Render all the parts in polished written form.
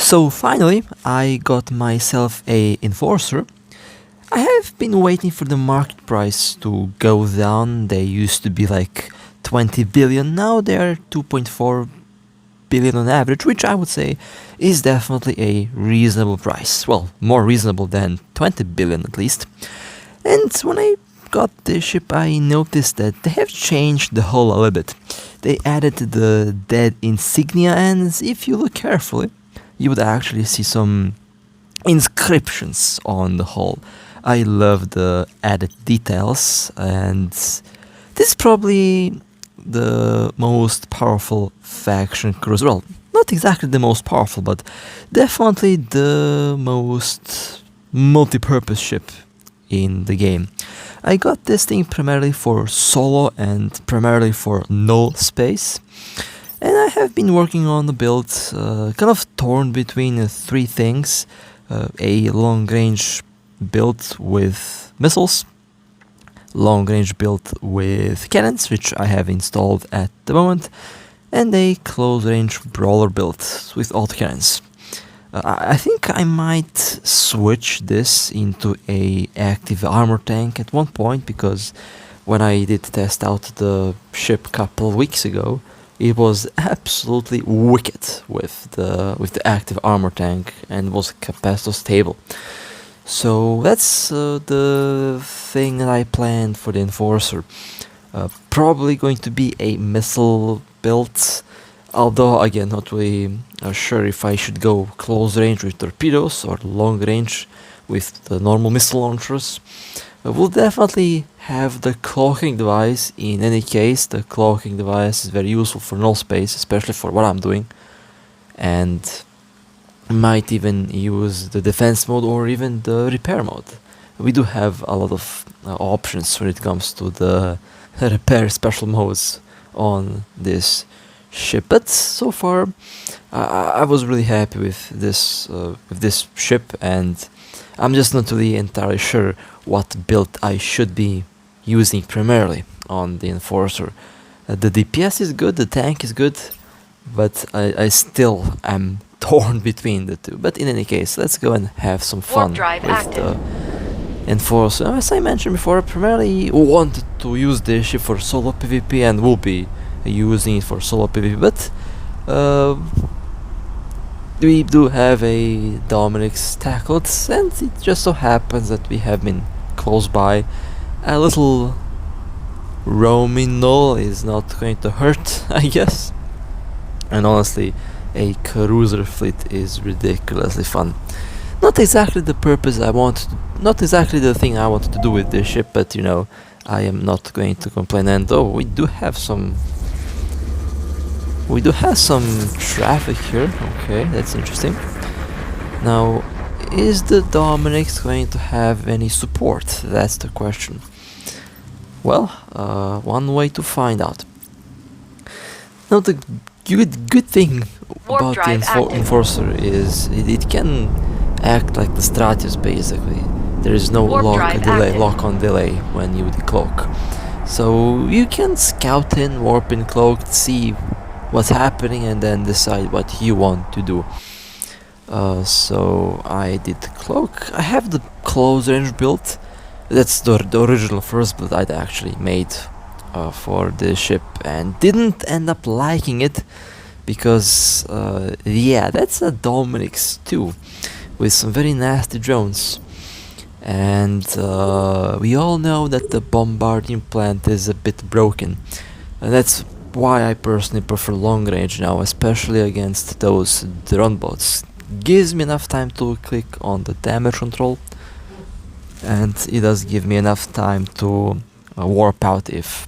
So finally, I got myself a enforcer. I have been waiting for the market price to go down. They used to be like 20 billion, now they're 2.4 billion on average, which I would say is definitely a reasonable price. Well, more reasonable than 20 billion at least. And when I got this ship, I noticed that they have changed the hull a little bit. They added the dead insignia, and if you look carefully, you would actually see some inscriptions on the hull. I love the added details, and this is probably the most powerful faction cruiser. Well, not exactly the most powerful, but definitely the most multi-purpose ship in the game. I got this thing primarily for solo and primarily for null space. And I have been working on the build, kind of torn between three things. A long-range build with missiles, long-range build with cannons, which I have installed at the moment, and a close-range brawler build with autocannons. I think I might switch this into a active armor tank at one point, because when I did test out the ship a couple of weeks ago, it was absolutely wicked with the active armor tank and was capacitor stable. So that's the thing that I planned for the enforcer. Probably going to be a missile build, although again not really sure if I should go close range with torpedoes or long range with the normal missile launchers. We'll definitely have the cloaking device in any case. The cloaking device is very useful for null space, especially for what I'm doing, and might even use the defense mode or even the repair mode. We do have a lot of options when it comes to the repair special modes on this ship, but so far I was really happy with this ship, and I'm just not really entirely sure what build I should be using primarily on the enforcer. The DPS is good, the tank is good, but I still am torn between the two. But in any case, let's go and have some fun with the enforcer. As I mentioned before, I primarily wanted to use this ship for solo PvP and will be using it for solo PvP, but we do have a Dominix tackled, and it just so happens that we have been close by. A little roaming null is not going to hurt, I guess. And honestly, a cruiser fleet is ridiculously fun. Not exactly the purpose I wanted, not exactly the thing I wanted to do with this ship, but you know, I am not going to complain. And oh, we do have some traffic here. Okay, that's interesting. Now, is the Dominix going to have any support? That's the question. Well, one way to find out. Now, the good thing about the enforcer is it can act like the Stratus basically. There is no lock-on delay when you decloak. So you can scout in, warp in, cloak, see what's happening, and then decide what you want to do. So I did cloak. I have the close range build. That's the original first build I'd actually made for the ship, and didn't end up liking it because yeah, that's a Dominix too, with some very nasty drones. And we all know that the bombarding plant is a bit broken, and that's why I personally prefer long range now, especially against those drone bots. Gives me enough time to click on the damage control, and it does give me enough time to warp out if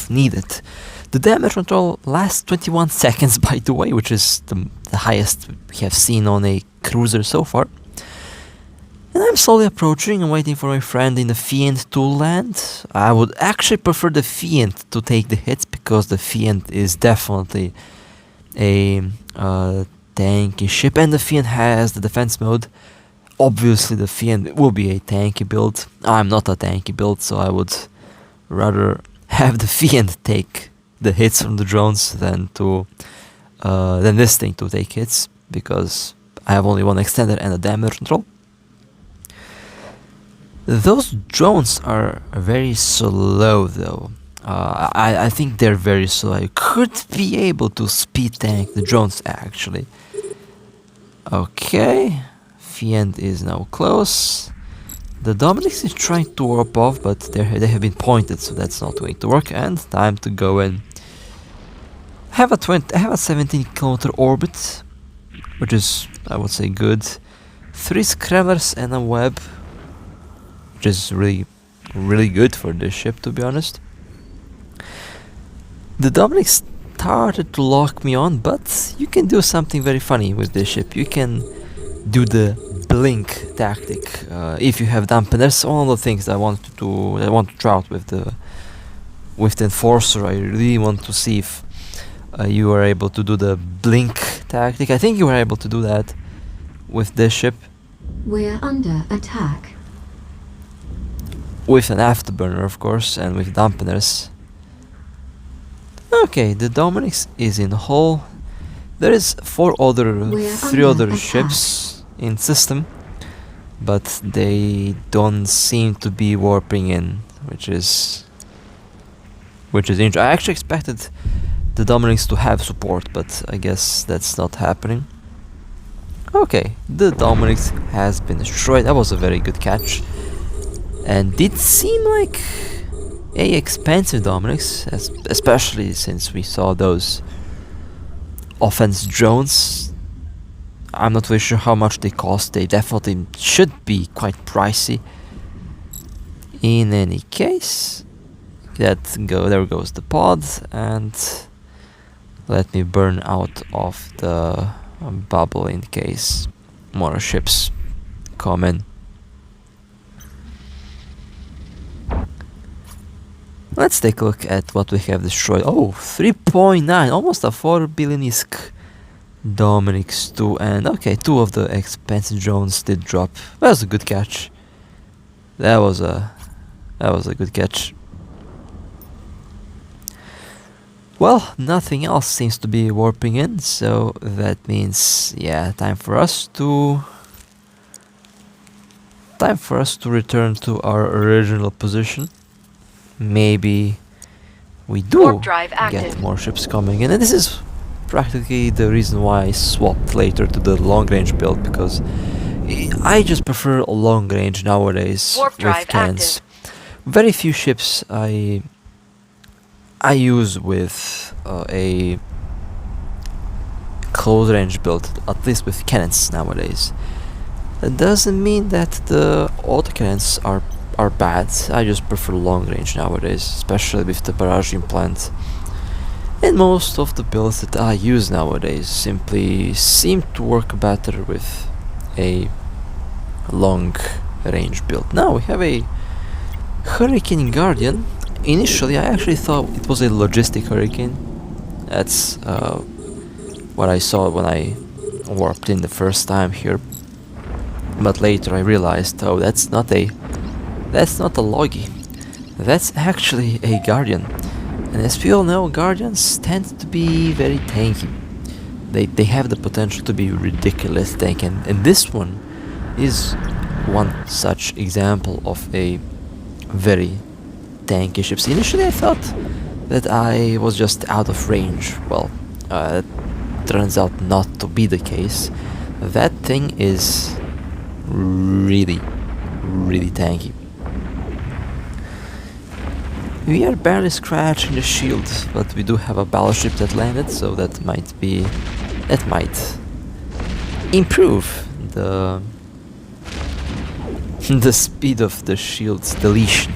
needed. The damage control lasts 21 seconds, by the way, which is the highest we have seen on a cruiser so far. And I'm slowly approaching and waiting for my friend in the Fiend to land. I would actually prefer the Fiend to take the hits, because the Fiend is definitely a tanky ship, and the Fiend has the defense mode. Obviously the Fiend will be a tanky build. I'm not a tanky build, so I would rather have the Fiend take the hits from the drones than this thing to take hits. because I have only one extender and a damage control. Those drones are very slow though. I think they're very slow. I could be able to speed tank the drones actually. Okay, Fiend is now close. The Dominix is trying to warp off, but they have been pointed, so that's not going to work. And time to go in. I have a 17 kilometer orbit, which is, I would say, good. 3 scramblers and a web, which is really good for this ship, to be honest. The Dominix started to lock me on, but you can do something very funny with this ship. You can do the blink tactic if you have dampeners. One of the things that I want to do, I want to try out with the Enforcer. I really want to see if you are able to do the blink tactic. I think you were able to do that with this ship. We're under attack. With an afterburner, of course, and with dampeners. Okay, the Dominix is in hull. There is 3 other ships in system, but they don't seem to be warping in, which is interesting. I actually expected the Dominix to have support, but I guess that's not happening. Okay, the Dominix has been destroyed. That was a very good catch, and did seem like a expensive Dominix, especially since we saw those offense drones. I'm not really sure how much they cost. They definitely should be quite pricey. In any case, there goes the pod, and let me burn out of the bubble in case more ships come in. Let's take a look at what we have destroyed. Oh, 3.9, almost a 4 billion ISK Dominix 2, and okay, 2 of the expensive drones did drop. That was a good catch. That was a good catch. Well, nothing else seems to be warping in, so that means, yeah, time for us to return to our original position. Maybe we do get more ships coming in, and this is practically the reason why I swapped later to the long range build, because I just prefer long range nowadays with cannons. Very few ships I use with a close range build, at least with cannons nowadays. That doesn't mean that the autocannons are bad. I just prefer long range nowadays, especially with the barrage implant. And most of the builds that I use nowadays simply seem to work better with a long range build. Now we have a Hurricane Guardian. Initially I actually thought it was a logistic Hurricane. That's what I saw when I warped in the first time here. But later I realized, oh, that's not a Logi. That's actually a Guardian. And as we all know, Guardians tend to be very tanky. They have the potential to be ridiculous tanky, and this one is one such example of a very tanky ship. So initially I thought that I was just out of range. Well, it turns out not to be the case. That thing is really tanky. We are barely scratching the shield, but we do have a battleship that landed, so that might improve the speed of the shield's deletion.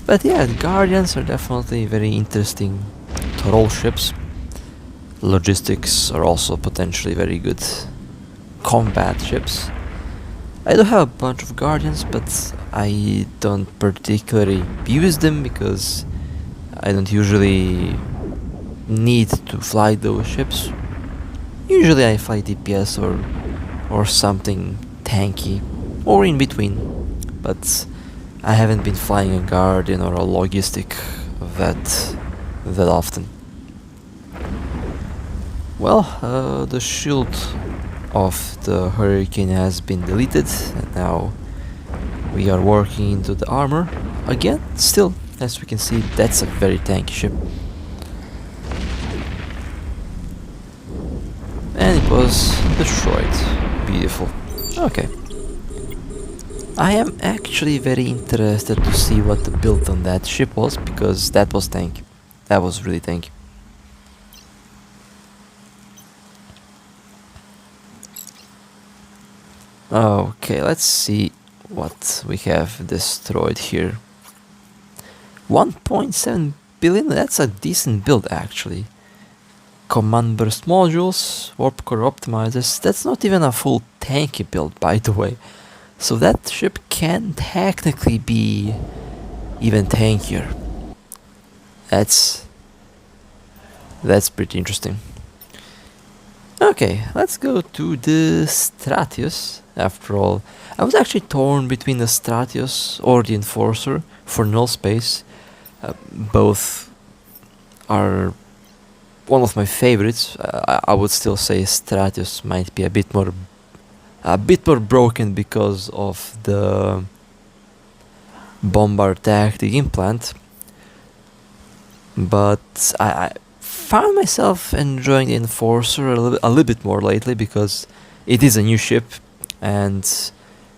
But yeah, the Guardians are definitely very interesting troll ships. Logistics are also potentially very good combat ships. I do have a bunch of Guardians, but I don't particularly use them because I don't usually need to fly those ships. Usually I fly DPS or something tanky or in between, but I haven't been flying a Guardian or a Logistic that often. Well, the shield of the Hurricane has been deleted, and now we are working into the armor again. Still, as we can see, that's a very tanky ship. And it was destroyed. Beautiful. Okay. I am actually very interested to see what the build on that ship was, because that was tanky. That was really tanky. Okay, let's see what we have destroyed here. 1.7 billion, that's a decent build actually. Command burst modules, warp core optimizers, that's not even a full tanky build by the way. So that ship can technically be even tankier. That's pretty interesting. Okay, let's go to the Stratius. After all, I was actually torn between the Stratius or the Enforcer for null space. Both are one of my favorites. I would still say Stratius might be a bit more broken because of the bombard tactic implant, but I found myself enjoying the Enforcer a little bit more lately because it is a new ship and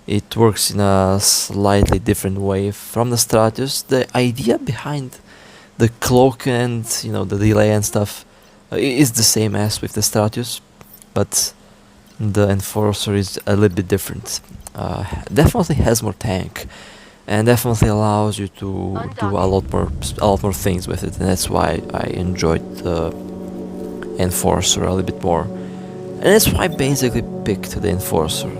it works in a slightly different way from the Stratius. The idea behind the cloak and the delay and stuff is the same as with the Stratius, but the Enforcer is a little bit different. Definitely has more tank and definitely allows you to do a lot more things with it, and that's why I enjoyed the Enforcer a little bit more, and that's why I basically picked the Enforcer.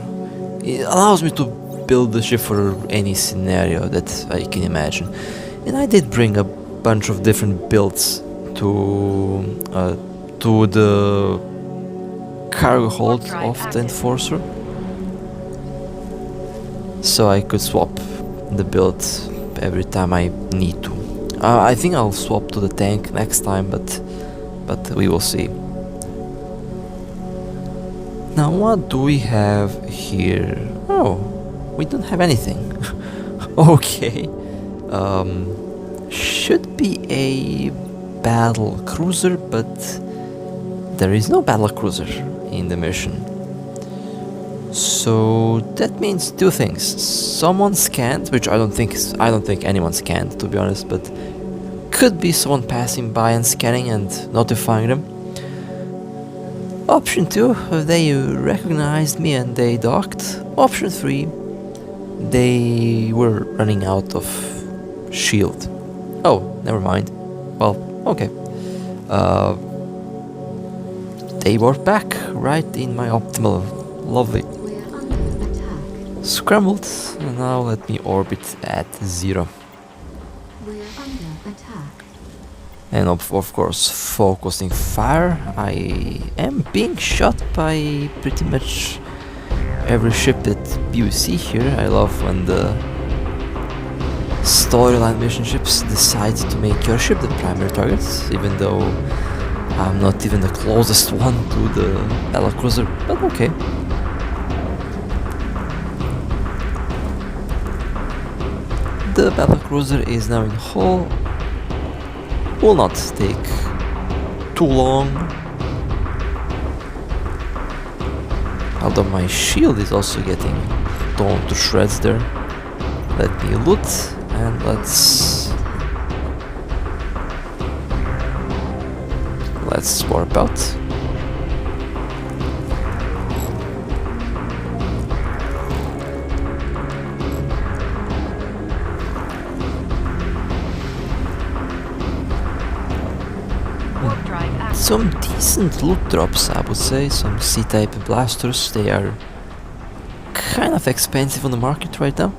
It allows me to build the ship for any scenario that I can imagine, and I did bring a bunch of different builds to the cargo hold of the Enforcer, so I could swap the build every time I need to. I think I'll swap to the tank next time, but we will see. Now what do we have here? Oh, we don't have anything. Okay. Should be a battle cruiser, but there is no battle cruiser in the mission. So that means two things. Someone scanned, which I don't think anyone scanned, to be honest, but could be someone passing by and scanning and notifying them. Option 2, they recognized me and they docked. Option 3, they were running out of shield. Oh, never mind. Well, okay. They were back right in my optimal. Lovely. We're under attack. Scrambled, and now let me orbit at 0. We're under attack. And of course, focusing fire. I am being shot by pretty much every ship that you see here. I love when the storyline mission ships decide to make your ship the primary target, even though I'm not even the closest one to the battlecruiser, but okay. The battlecruiser is now in hull. Will not take too long. Although my shield is also getting torn to shreds there. Let me loot and let's warp out. Some decent loot drops, I would say. Some C-type blasters. They are kind of expensive on the market right now.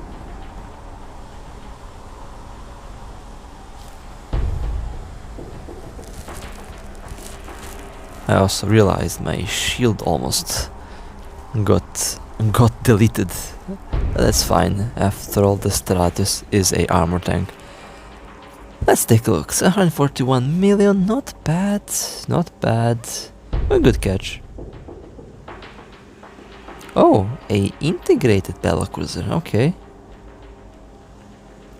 I also realized my shield almost got deleted. That's fine. After all, the Stratus is a armor tank. Let's take a look. 141 million, not bad, not bad. A good catch. Oh, a integrated battlecruiser, okay.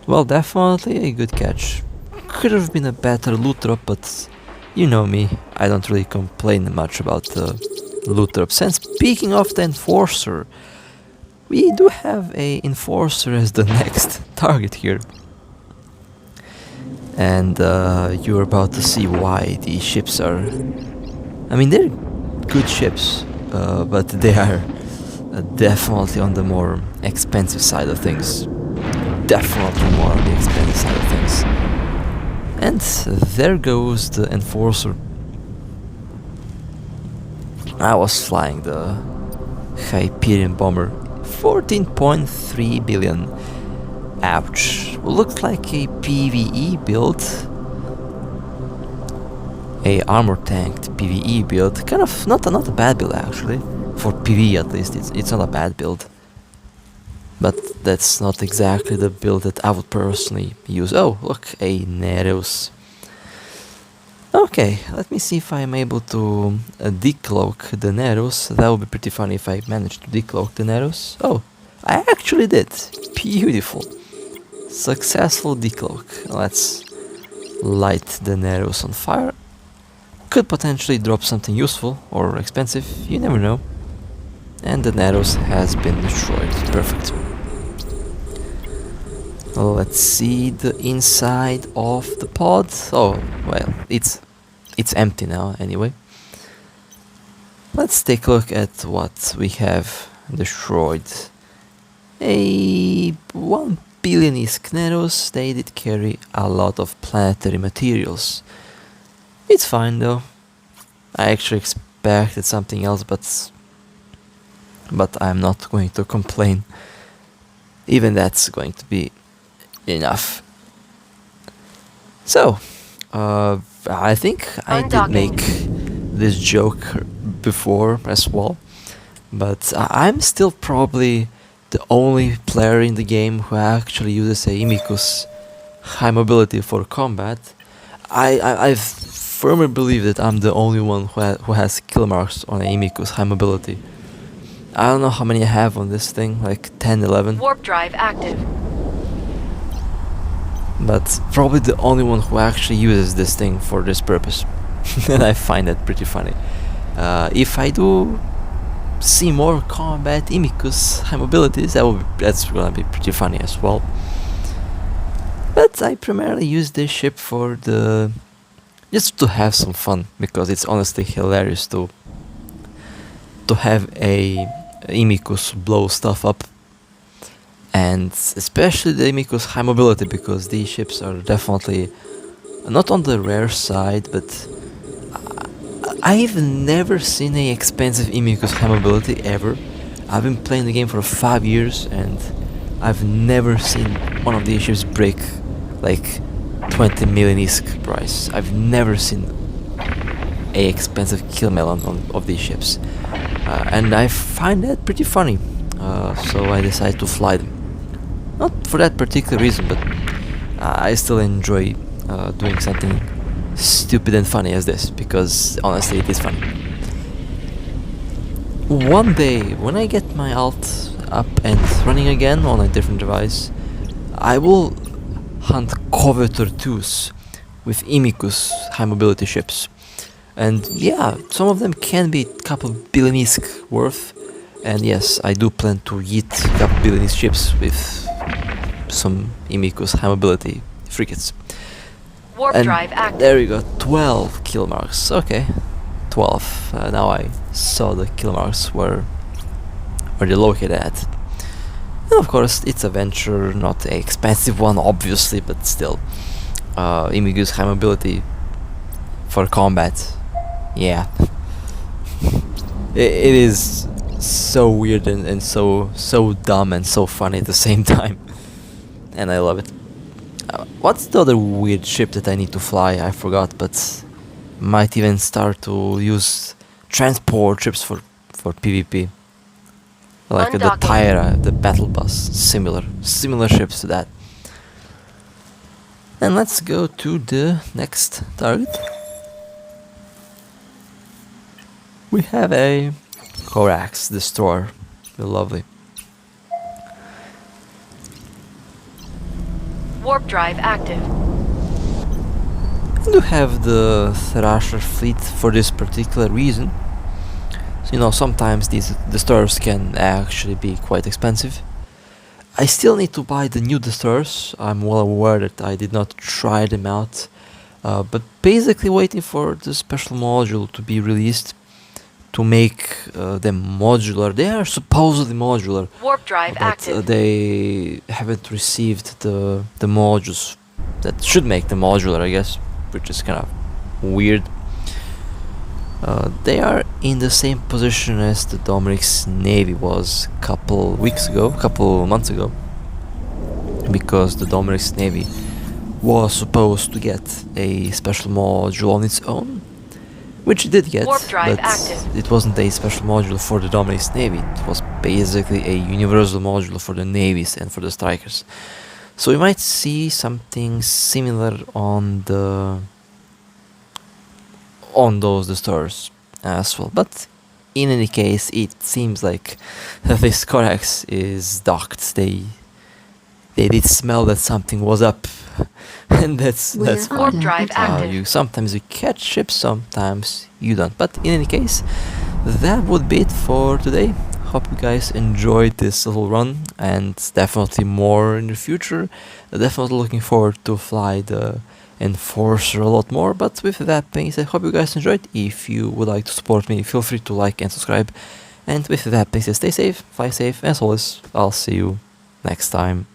Well, definitely a good catch. Could have been a better loot drop, but you know me, I don't really complain much about the loot drops. And speaking of the Enforcer, we do have a Enforcer as the next target here. And you're about to see why these ships are... I mean, they're good ships, but they are definitely on the more expensive side of things. Definitely more on the expensive side of things. And there goes the Enforcer. I was flying the Hyperion bomber. 14.3 billion. Ouch. Looks like a PvE build. A armor tanked PvE build. Kind of not a bad build actually. For PvE at least, it's not a bad build. But that's not exactly the build that I would personally use. Oh, look, a Nereus. Okay, let me see if I'm able to decloak the Nereus. That would be pretty funny if I managed to decloak the Nereus. Oh, I actually did. Beautiful. Successful decloak. Let's light the Nereus on fire. Could potentially drop something useful or expensive, you never know. And the Nereus has been destroyed. Perfect. Let's see the inside of the pod. Oh, well, it's empty now anyway. Let's take a look at what we have destroyed. A 1 billion Nereus. They did carry a lot of planetary materials. It's fine though. I actually expected something else, but I'm not going to complain. Even that's going to be enough. So, I think I did make this joke before as well, but I'm still probably the only player in the game who actually uses a Imicus high mobility for combat. I firmly believe that I'm the only one who has kill marks on a Imicus high mobility. I don't know how many I have on this thing, like 10, 11. Warp drive active. But probably the only one who actually uses this thing for this purpose. And I find that pretty funny. If I do see more combat Imicus high mobilities, that's gonna be pretty funny as well. But I primarily use this ship for just to have some fun, because it's honestly hilarious to have a Imicus blow stuff up, and especially the Imicus high mobility, because these ships are definitely not on the rare side, but I've never seen a expensive Imicus high mobility ever. I've been playing the game for 5 years and I've never seen one of these ships break like 20 million ISK price. I've never seen a expensive kill melon of these ships. And I find that pretty funny, so I decided to fly them. Not for that particular reason, but I still enjoy doing something stupid and funny as this, because honestly it is funny. One day, when I get my alt up and running again on a different device, I will hunt Covetor 2s with Imicus high mobility ships. And yeah, some of them can be a couple billion ISK worth. And yes, I do plan to yeet a couple billion ISK ships with some Imicus high mobility frigates. Warp And drive active. there we go, 12 kill marks. Okay, 12. Now I saw the kill marks where they're located at. And of course, it's a venture, not an expensive one, obviously, but still. Imicus high mobility for combat. Yeah. It is so weird and so dumb and so funny at the same time. And I love it. What's the other weird ship that I need to fly? I forgot, but might even start to use transport ships for PvP. Like the Undocking. Tyra, the battle bus, similar ships to that. And let's go to the next target. We have a Corax Destroyer. Lovely. Warp drive active. I do have the Thrasher fleet for this particular reason. So, you know, sometimes these destroyers can actually be quite expensive. I still need to buy the new destroyers. I'm well aware that I did not try them out. But basically waiting for the special module to be released to make them modular. They are supposedly modular, Warp drive but active. they haven't received the modules that should make them modular, I guess, which is kind of weird. They are in the same position as the Dominix Navy was a couple months ago, because the Dominix Navy was supposed to get a special module on its own, which it did get, Warp drive but active. it wasn't a special module for the Dominix Navy. It was basically a universal module for the navies and for the strikers. So we might see something similar on those destroyers as well. But in any case, it seems like this Corax is docked. They did smell that something was up, and that's We're fine. Warp drive active. Sometimes you catch ships, sometimes you don't. But in any case, that would be it for today. Hope you guys enjoyed this little run, and definitely more in the future. Definitely looking forward to fly the Enforcer a lot more. But with that being said, hope you guys enjoyed. If you would like to support me, feel free to like and subscribe. And with that being said, stay safe, fly safe, and as always, I'll see you next time.